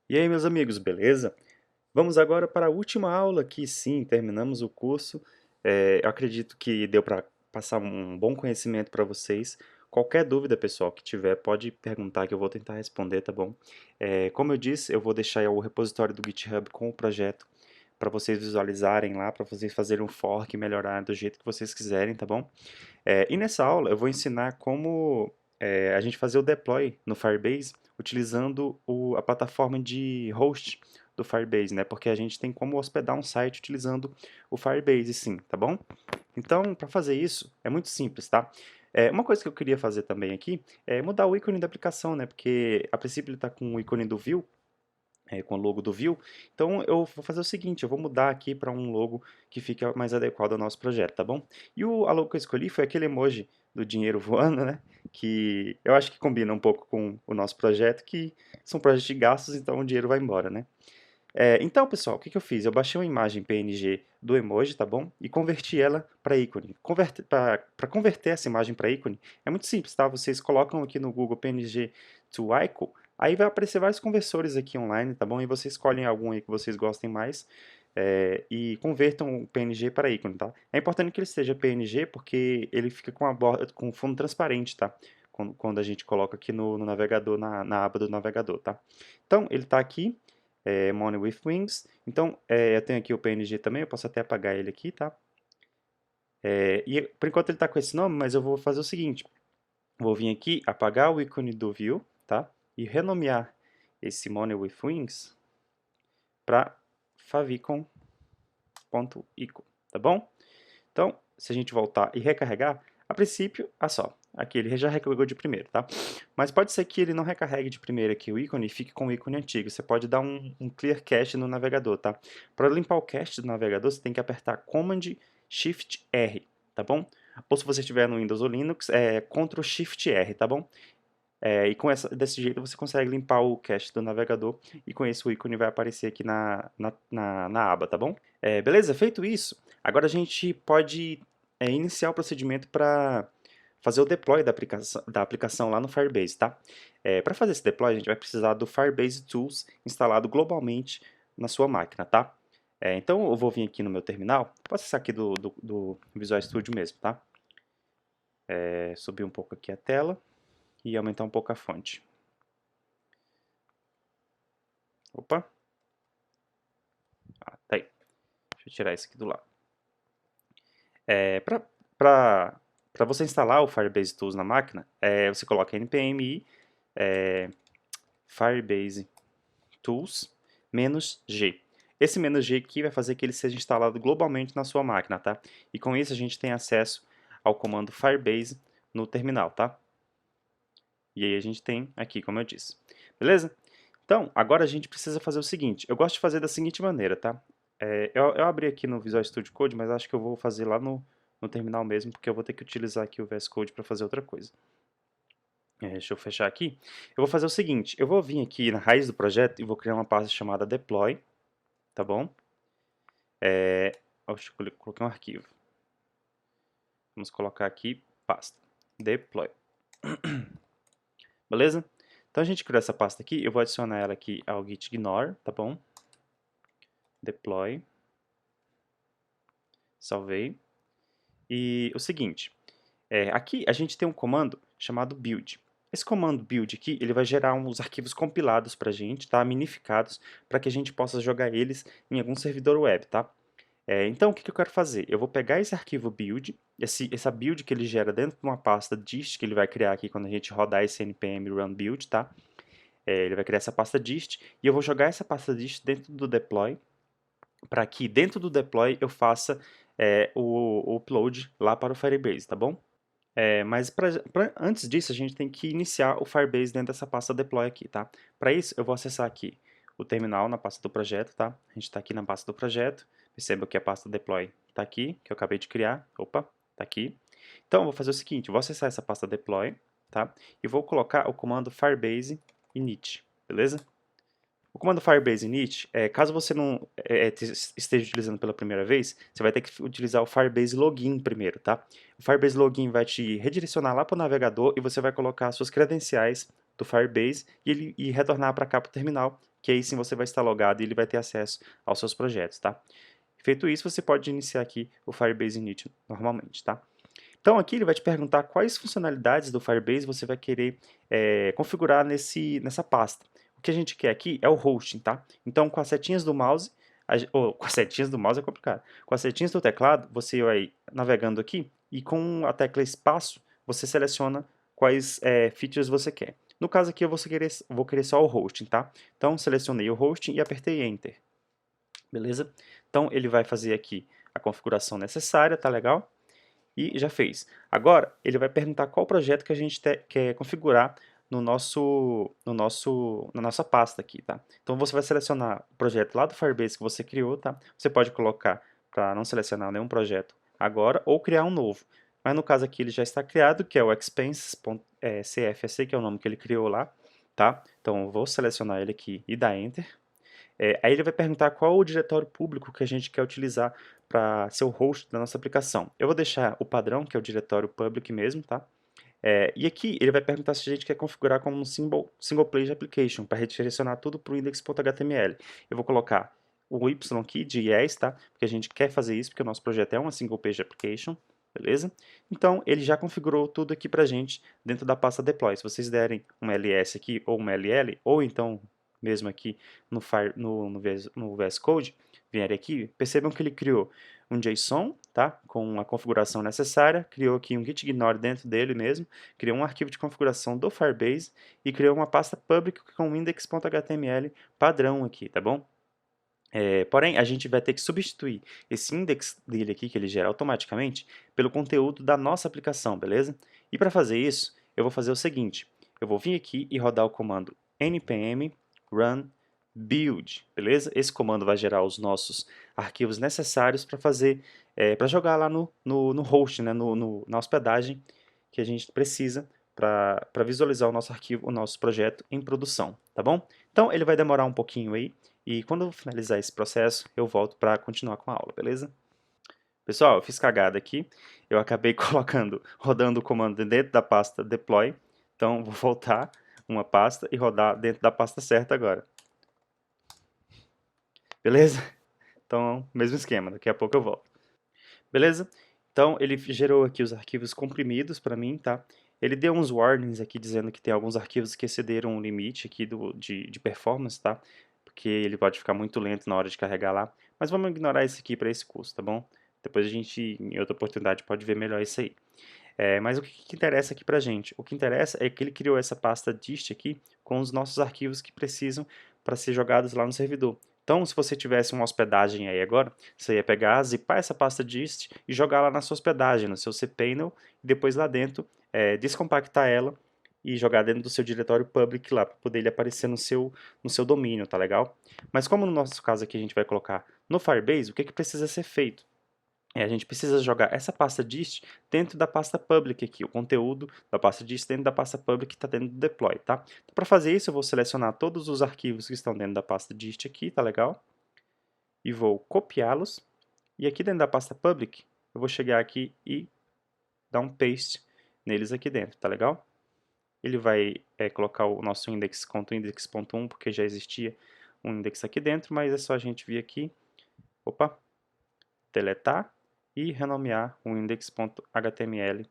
E aí, meus amigos, beleza? Vamos agora para a última aula aqui, sim, terminamos o curso. Eu acredito que deu para passar um bom conhecimento para vocês. Qualquer dúvida, pessoal, que tiver, pode perguntar que eu vou tentar responder, tá bom? Como eu disse, eu vou deixar aí o repositório do GitHub com o projeto para vocês visualizarem lá, para vocês fazerem um fork e melhorar do jeito que vocês quiserem, tá bom? E nessa aula eu vou ensinar como a gente fazer o deploy no Firebase utilizando a plataforma de host do Firebase, né? Porque a gente tem como hospedar um site utilizando o Firebase, sim, tá bom? Então, para fazer isso, é muito simples, tá? Uma coisa que eu queria fazer também aqui é mudar o ícone da aplicação, né? Porque a princípio ele está com o ícone do Vue, com o logo do Vue. Então eu vou fazer o seguinte, eu vou mudar aqui para um logo que fique mais adequado ao nosso projeto, tá bom? A logo que eu escolhi foi aquele emoji do dinheiro voando, né? Que eu acho que combina um pouco com o nosso projeto, que são projetos de gastos, então o dinheiro vai embora, né? Então, pessoal, o que que eu fiz? Eu baixei uma imagem PNG do emoji, tá bom? E converti ela para ícone. Para converter essa imagem para ícone é muito simples, tá? Vocês colocam aqui no Google PNG to icon, aí vai aparecer vários conversores aqui online, tá bom? E vocês escolhem algum aí que vocês gostem mais e convertam o PNG para ícone, tá? É importante que ele seja PNG porque ele fica com a borda, com fundo transparente, tá? Quando a gente coloca aqui no navegador, na aba do navegador, tá? Então, ele está aqui Money with Wings. Então, eu tenho aqui o PNG também, eu posso até apagar ele aqui, tá? E por enquanto ele está com esse nome, mas eu vou fazer o seguinte, vou vir aqui, apagar o ícone do Vue, tá? E renomear esse Money with Wings para favicon.icon, tá bom? Então, se a gente voltar e recarregar, a princípio, só, aqui ele já recarregou de primeiro, tá? Mas pode ser que ele não recarregue de primeiro aqui o ícone e fique com o ícone antigo. Você pode dar um clear cache no navegador, tá? Para limpar o cache do navegador, você tem que apertar Command Shift R, tá bom? Ou se você estiver no Windows ou Linux, Ctrl Shift R, tá bom? Desse jeito você consegue limpar o cache do navegador e com isso o ícone vai aparecer aqui na aba, tá bom? Beleza? Feito isso, agora a gente pode iniciar o procedimento para fazer o deploy da aplicação lá no Firebase, tá? Para fazer esse deploy, a gente vai precisar do Firebase Tools instalado globalmente na sua máquina, tá? Então eu vou vir aqui no meu terminal, vou acessar aqui do Visual Studio mesmo, tá? Subir um pouco aqui a tela e aumentar um pouco a fonte. Opa, tá aí. Deixa eu tirar isso aqui do lado. Para você instalar o Firebase Tools na máquina, você coloca npm Firebase Tools "-g". Esse "-g" aqui vai fazer que ele seja instalado globalmente na sua máquina, tá? E com isso a gente tem acesso ao comando Firebase no terminal, tá? E aí a gente tem aqui, como eu disse. Beleza? Então, agora a gente precisa fazer o seguinte. Eu gosto de fazer da seguinte maneira, tá? Eu abri aqui no Visual Studio Code, mas acho que eu vou fazer lá no terminal mesmo, porque eu vou ter que utilizar aqui o VS Code para fazer outra coisa. Deixa eu fechar aqui. Eu vou fazer o seguinte, eu vou vir aqui na raiz do projeto e vou criar uma pasta chamada deploy, tá bom? Oxe, eu coloquei um arquivo. Vamos colocar aqui pasta deploy. Beleza? Então a gente criou essa pasta aqui, eu vou adicionar ela aqui ao git ignore, tá bom? Deploy. Salvei. E o seguinte, aqui a gente tem um comando chamado build. Esse comando build aqui, ele vai gerar uns arquivos compilados para a gente, tá? Minificados, para que a gente possa jogar eles em algum servidor web, tá? Então, o que eu quero fazer? Eu vou pegar esse arquivo build, essa build que ele gera dentro de uma pasta dist, que ele vai criar aqui quando a gente rodar esse npm run build, tá? Ele vai criar essa pasta dist, e eu vou jogar essa pasta dist dentro do deploy, para que dentro do deploy eu faça o upload lá para o Firebase, tá bom? Mas antes disso, a gente tem que iniciar o Firebase dentro dessa pasta deploy aqui, tá? Para isso, eu vou acessar aqui o terminal na pasta do projeto, tá? A gente está aqui na pasta do projeto. Perceba que a pasta deploy está aqui, que eu acabei de criar. Opa, está aqui. Então, eu vou fazer o seguinte, eu vou acessar essa pasta deploy, tá? E vou colocar o comando firebase init, beleza? O comando Firebase init, caso você não esteja utilizando pela primeira vez, você vai ter que utilizar o Firebase login primeiro, tá? O Firebase login vai te redirecionar lá para o navegador e você vai colocar as suas credenciais do Firebase e retornar para cá para o terminal que aí sim você vai estar logado e ele vai ter acesso aos seus projetos, tá? Feito isso, você pode iniciar aqui o Firebase Init normalmente, tá? Então aqui ele vai te perguntar quais funcionalidades do Firebase você vai querer configurar nessa pasta. O que a gente quer aqui é o hosting, tá? Então com as setinhas do mouse, com as setinhas do mouse é complicado. Com as setinhas do teclado, você vai navegando aqui e com a tecla espaço, você seleciona quais features você quer. No caso aqui eu vou querer só o hosting, tá? Então selecionei o hosting e apertei Enter. Beleza? Então ele vai fazer aqui a configuração necessária, tá legal? E já fez. Agora, ele vai perguntar qual projeto que a gente quer configurar na nossa pasta aqui, tá? Então você vai selecionar o projeto lá do Firebase que você criou, tá? Você pode colocar para não selecionar nenhum projeto agora ou criar um novo. Mas no caso aqui ele já está criado, que é o expenses.cfc, que é o nome que ele criou lá, tá? Então eu vou selecionar ele aqui e dar Enter. Aí ele vai perguntar qual o diretório público que a gente quer utilizar para ser o host da nossa aplicação. Eu vou deixar o padrão, que é o diretório public mesmo, tá? E aqui ele vai perguntar se a gente quer configurar como um single page application, para redirecionar tudo para o index.html. Eu vou colocar o Y aqui de yes, tá? Porque a gente quer fazer isso, porque o nosso projeto é uma single page application, beleza? Então ele já configurou tudo aqui para a gente dentro da pasta deploy. Se vocês derem um ls aqui ou uma ll, ou então mesmo aqui no VS Code, vierem aqui, percebam que ele criou um JSON, tá? Com a configuração necessária, criou aqui um gitignore dentro dele mesmo, criou um arquivo de configuração do Firebase e criou uma pasta public com index.html padrão aqui, tá bom? Porém, a gente vai ter que substituir esse index dele aqui, que ele gera automaticamente, pelo conteúdo da nossa aplicação, beleza? E para fazer isso, eu vou fazer o seguinte, eu vou vir aqui e rodar o comando npm run build, beleza? Esse comando vai gerar os nossos arquivos necessários para fazer, para jogar lá no host, né? Na hospedagem que a gente precisa para visualizar o nosso arquivo, o nosso projeto em produção, tá bom? Então ele vai demorar um pouquinho aí, e quando eu finalizar esse processo, eu volto para continuar com a aula, beleza? Pessoal, eu fiz cagada aqui, eu acabei rodando o comando dentro da pasta deploy, então vou voltar uma pasta e rodar dentro da pasta certa agora. Beleza? Então, mesmo esquema, daqui a pouco eu volto. Beleza? Então, ele gerou aqui os arquivos comprimidos para mim, tá? Ele deu uns warnings aqui dizendo que tem alguns arquivos que excederam o limite aqui de performance, tá? Porque ele pode ficar muito lento na hora de carregar lá. Mas vamos ignorar esse aqui para esse curso, tá bom? Depois a gente, em outra oportunidade, pode ver melhor isso aí. Mas o que interessa aqui pra gente? O que interessa é que ele criou essa pasta dist aqui com os nossos arquivos que precisam para ser jogados lá no servidor. Então, se você tivesse uma hospedagem aí agora, você ia pegar, zipar essa pasta dist e jogar lá na sua hospedagem, no seu cPanel, e depois lá dentro descompactar ela e jogar dentro do seu diretório public lá, para poder ele aparecer no seu domínio, tá legal? Mas como no nosso caso aqui a gente vai colocar no Firebase, o que precisa ser feito? A gente precisa jogar essa pasta dist dentro da pasta public aqui, o conteúdo da pasta dist dentro da pasta public que está dentro do deploy, tá? Então, para fazer isso, eu vou selecionar todos os arquivos que estão dentro da pasta dist aqui, tá legal? E vou copiá-los. E aqui dentro da pasta public, eu vou chegar aqui e dar um paste neles aqui dentro, tá legal? Ele vai colocar o nosso index contra index.1, porque já existia um index aqui dentro, mas é só a gente vir aqui, opa, deletar e renomear o index.html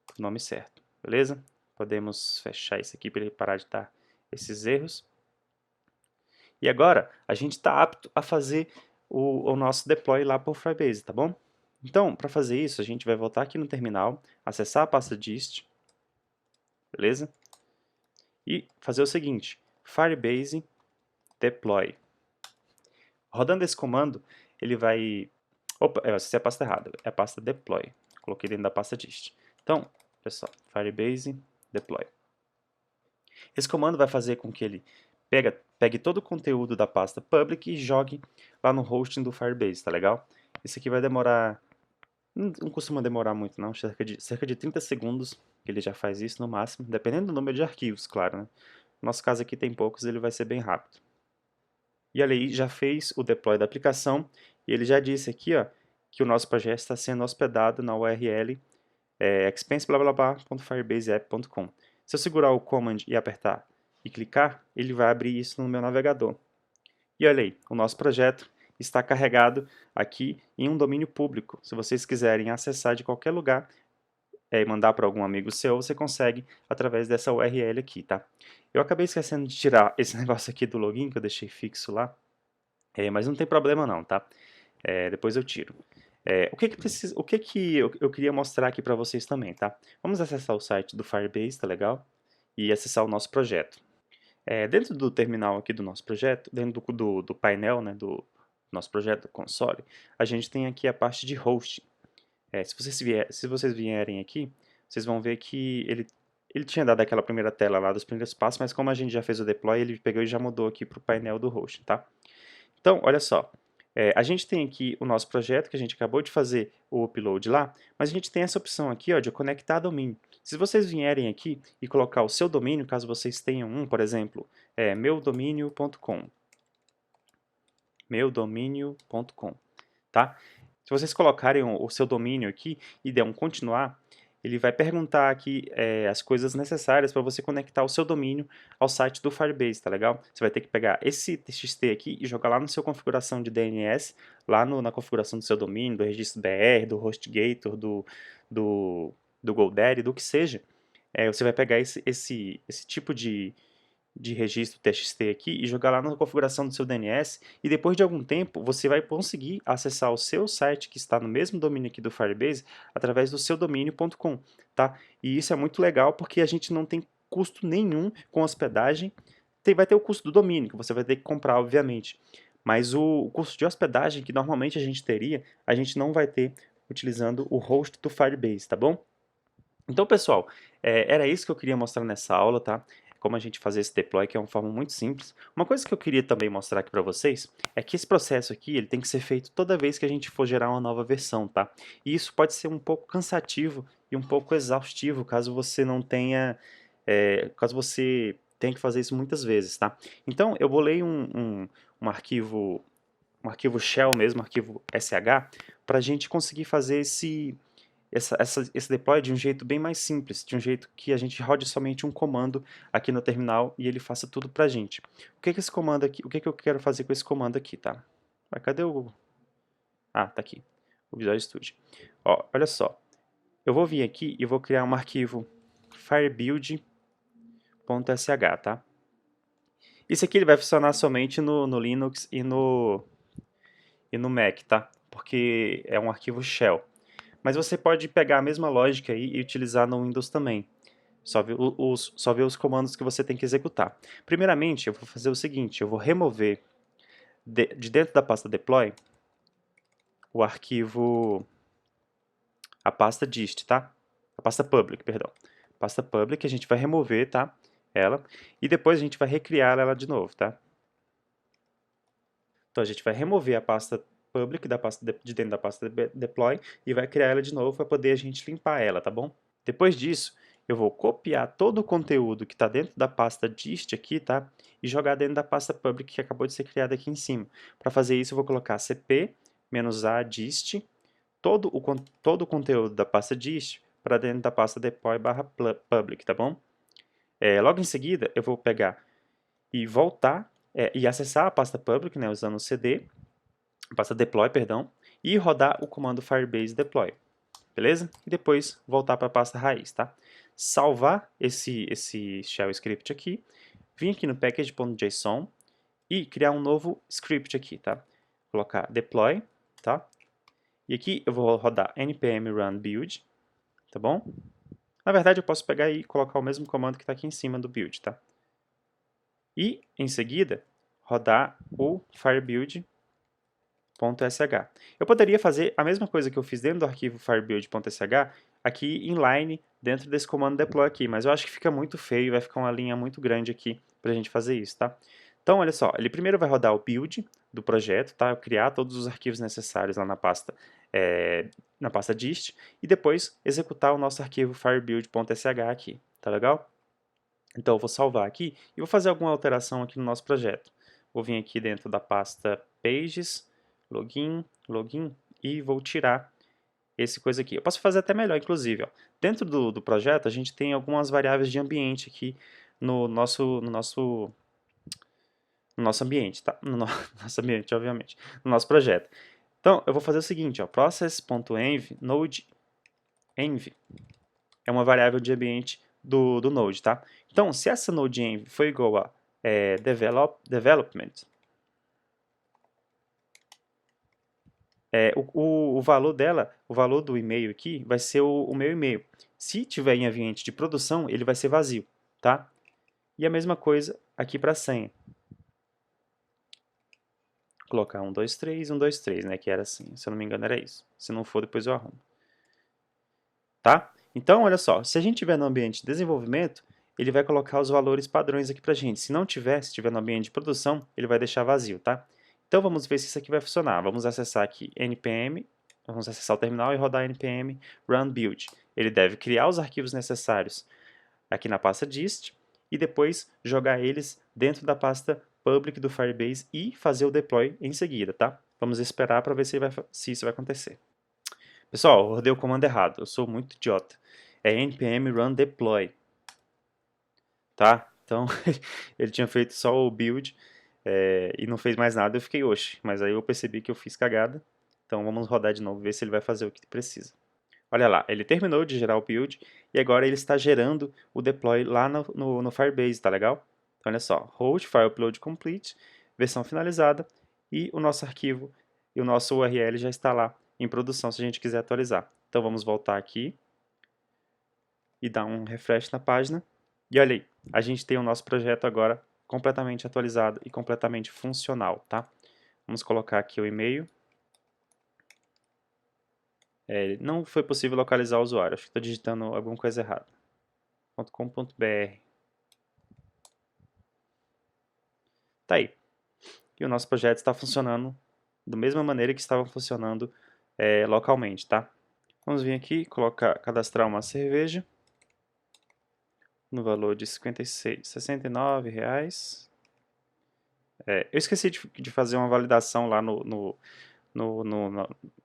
para o nome certo, beleza? Podemos fechar isso aqui para ele parar de dar esses erros. E agora a gente está apto a fazer o nosso deploy lá para o Firebase, tá bom? Então, para fazer isso, a gente vai voltar aqui no terminal, acessar a pasta dist, beleza? E fazer o seguinte, Firebase deploy. Rodando esse comando, ele vai... Opa, eu acessei a pasta errada, é a pasta deploy. Coloquei dentro da pasta dist. Então, pessoal, Firebase deploy. Esse comando vai fazer com que ele pegue todo o conteúdo da pasta public e jogue lá no hosting do Firebase, tá legal? Isso aqui vai demorar, não costuma demorar muito não, cerca de 30 segundos que ele já faz isso no máximo, dependendo do número de arquivos, claro, né? No nosso caso aqui tem poucos, ele vai ser bem rápido. E olha aí, já fez o deploy da aplicação e ele já disse aqui, ó, que o nosso projeto está sendo hospedado na URL expense.firebaseapp.com. Se eu segurar o command e apertar e clicar, ele vai abrir isso no meu navegador. E olha aí, o nosso projeto está carregado aqui em um domínio público. Se vocês quiserem acessar de qualquer lugar e mandar para algum amigo seu, você consegue através dessa URL aqui, tá? Eu acabei esquecendo de tirar esse negócio aqui do login, que eu deixei fixo lá, mas não tem problema não, tá? Depois eu tiro. O que que eu queria mostrar aqui para vocês também, tá? Vamos acessar o site do Firebase, tá legal? E acessar o nosso projeto. Dentro do terminal aqui do nosso projeto, dentro do painel, né, do nosso projeto, do console, a gente tem aqui a parte de hosting. Se vocês vierem aqui, vocês vão ver que ele tinha dado aquela primeira tela lá dos primeiros passos, mas como a gente já fez o deploy, ele pegou e já mudou aqui para o painel do hosting, tá? Então, olha só, a gente tem aqui o nosso projeto, que a gente acabou de fazer o upload lá, mas a gente tem essa opção aqui, ó, de conectar domínio. Se vocês vierem aqui e colocar o seu domínio, caso vocês tenham um, por exemplo, meudominio.com, meudominio.com, tá? Se vocês colocarem o seu domínio aqui e der um continuar, ele vai perguntar aqui as coisas necessárias para você conectar o seu domínio ao site do Firebase, tá legal? Você vai ter que pegar esse TXT aqui e jogar lá na sua configuração de DNS, lá na configuração do seu domínio, do registro BR, do HostGator, do, do GoDaddy, do que seja. Você vai pegar esse tipo de registro TXT aqui e jogar lá na configuração do seu DNS e depois de algum tempo você vai conseguir acessar o seu site que está no mesmo domínio aqui do Firebase através do seu domínio.com, tá? E isso é muito legal porque a gente não tem custo nenhum com hospedagem, vai ter o custo do domínio que você vai ter que comprar, obviamente, mas o custo de hospedagem que normalmente a gente teria, a gente não vai ter utilizando o host do Firebase, tá bom? Então, pessoal, era isso que eu queria mostrar nessa aula, tá? Como a gente fazer esse deploy, que é uma forma muito simples. Uma coisa que eu queria também mostrar aqui para vocês é que esse processo aqui, ele tem que ser feito toda vez que a gente for gerar uma nova versão, tá? E isso pode ser um pouco cansativo e um pouco exaustivo, caso você não tenha, caso você tenha que fazer isso muitas vezes, tá? Então, eu vou ler um arquivo shell mesmo, um arquivo sh, para a gente conseguir fazer esse deploy de um jeito bem mais simples, de um jeito que a gente rode somente um comando aqui no terminal e ele faça tudo pra gente. O que que esse comando aqui, o que que eu quero fazer com esse comando aqui, tá? Cadê o... Ah, tá aqui, o Visual Studio. Ó, olha só, eu vou vir aqui e vou criar um arquivo firebuild.sh, tá? Isso aqui ele vai funcionar somente no Linux e no Mac, tá? Porque é um arquivo shell. Mas você pode pegar a mesma lógica aí e utilizar no Windows também. Só ver os comandos que você tem que executar. Primeiramente, eu vou fazer o seguinte, eu vou remover de dentro da pasta deploy o arquivo, a pasta dist, tá? A pasta public, perdão. Pasta public, a gente vai remover, tá? Ela, e depois a gente vai recriar ela de novo, tá? Então a gente vai remover a pasta public de dentro da pasta deploy e vai criar ela de novo para poder a gente limpar ela, tá bom? Depois disso, eu vou copiar todo o conteúdo que está dentro da pasta dist aqui, tá? E jogar dentro da pasta public que acabou de ser criada aqui em cima. Para fazer isso, eu vou colocar cp-a dist, todo o conteúdo da pasta dist para dentro da pasta deploy/public, tá bom? Logo em seguida, eu vou pegar e voltar e acessar a pasta public, né, usando o cd, a pasta deploy, perdão, e rodar o comando firebase deploy. Beleza? E depois voltar para a pasta raiz, tá? Salvar esse shell script aqui, vir aqui no package.json e criar um novo script aqui, tá? Colocar deploy, tá? E aqui eu vou rodar npm run build, tá bom? Na verdade eu posso pegar e colocar o mesmo comando que está aqui em cima do build, tá? E em seguida rodar o firebuild.sh. Eu poderia fazer a mesma coisa que eu fiz dentro do arquivo firebuild.sh aqui inline dentro desse comando deploy aqui, mas eu acho que fica muito feio, vai ficar uma linha muito grande aqui para a gente fazer isso, tá? Então, olha só, ele primeiro vai rodar o build do projeto, tá? Eu criar todos os arquivos necessários lá na pasta dist, e depois executar o nosso arquivo firebuild.sh aqui, tá legal? Então eu vou salvar aqui e vou fazer alguma alteração aqui no nosso projeto. Vou vir aqui dentro da pasta pages, login, e vou tirar esse coisa aqui. Eu posso fazer até melhor, inclusive. Ó. Dentro do projeto, a gente tem algumas variáveis de ambiente aqui no nosso ambiente, tá? Nosso ambiente, obviamente, no nosso projeto. Então, eu vou fazer o seguinte, ó, process.env, node env, é uma variável de ambiente do Node, tá? Então, se essa node env for igual a development, o valor dela, o valor do e-mail aqui, vai ser o meu e-mail. Se tiver em ambiente de produção, ele vai ser vazio, tá? E a mesma coisa aqui para a senha. Vou colocar 123, 123, né? Que era assim, se eu não me engano era isso. Se não for, depois eu arrumo. Tá? Então, olha só, se a gente tiver no ambiente de desenvolvimento, ele vai colocar os valores padrões aqui pra gente. Se não tiver, se tiver no ambiente de produção, ele vai deixar vazio, tá? Então vamos ver se isso aqui vai funcionar. Vamos acessar aqui npm, vamos acessar o terminal e rodar npm run build. Ele deve criar os arquivos necessários aqui na pasta dist e depois jogar eles dentro da pasta public do Firebase e fazer o deploy em seguida, tá? Vamos esperar para ver se isso vai acontecer. Pessoal, eu rodei o comando errado, eu sou muito idiota. É npm run deploy, tá? Então, ele tinha feito só o build e não fez mais nada, eu fiquei, oxe, mas aí eu percebi que eu fiz cagada. Então vamos rodar de novo, ver se ele vai fazer o que precisa. Olha lá, ele terminou de gerar o build e agora ele está gerando o deploy lá no Firebase, tá legal? Então olha só, host file upload complete, versão finalizada e o nosso arquivo e o nosso URL já está lá em produção se a gente quiser atualizar. Então vamos voltar aqui e dar um refresh na página e olha aí, a gente tem o nosso projeto agora completamente atualizado e completamente funcional, tá? Vamos colocar aqui o e-mail. Não foi possível localizar o usuário, acho que estou digitando alguma coisa errada. .com.br. Tá aí. E o nosso projeto está funcionando da mesma maneira que estava funcionando localmente, tá? Vamos vir aqui, cadastrar uma cerveja no valor de R$ 69,00. Eu esqueci de fazer uma validação lá na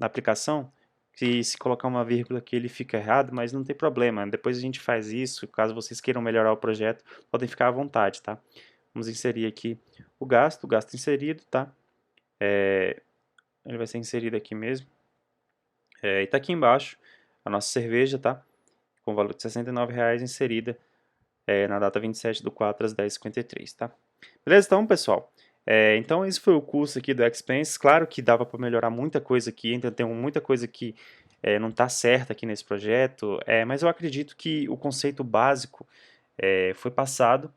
aplicação, que se colocar uma vírgula aqui ele fica errado, mas não tem problema, depois a gente faz isso, caso vocês queiram melhorar o projeto, podem ficar à vontade, tá? Vamos inserir aqui o gasto inserido, tá? Ele vai ser inserido aqui mesmo. E tá aqui embaixo a nossa cerveja, tá? Com o valor de R$ 69,00 inserida na data 27/4 às 10h53, tá? Beleza? Então, pessoal, então esse foi o curso aqui do Expense. Claro que dava para melhorar muita coisa aqui, ainda tem muita coisa que não está certa aqui nesse projeto, mas eu acredito que o conceito básico foi passado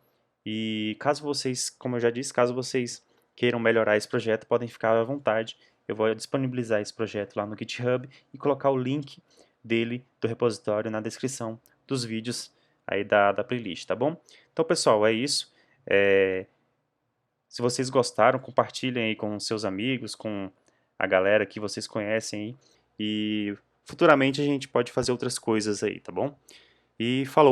e caso vocês, como eu já disse, caso vocês queiram melhorar esse projeto, podem ficar à vontade. Eu vou disponibilizar esse projeto lá no GitHub e colocar o link dele, do repositório, na descrição dos vídeos aí da playlist, tá bom? Então, pessoal, é isso. Se vocês gostaram, compartilhem aí com seus amigos, com a galera que vocês conhecem aí. E futuramente a gente pode fazer outras coisas aí, tá bom? E falou!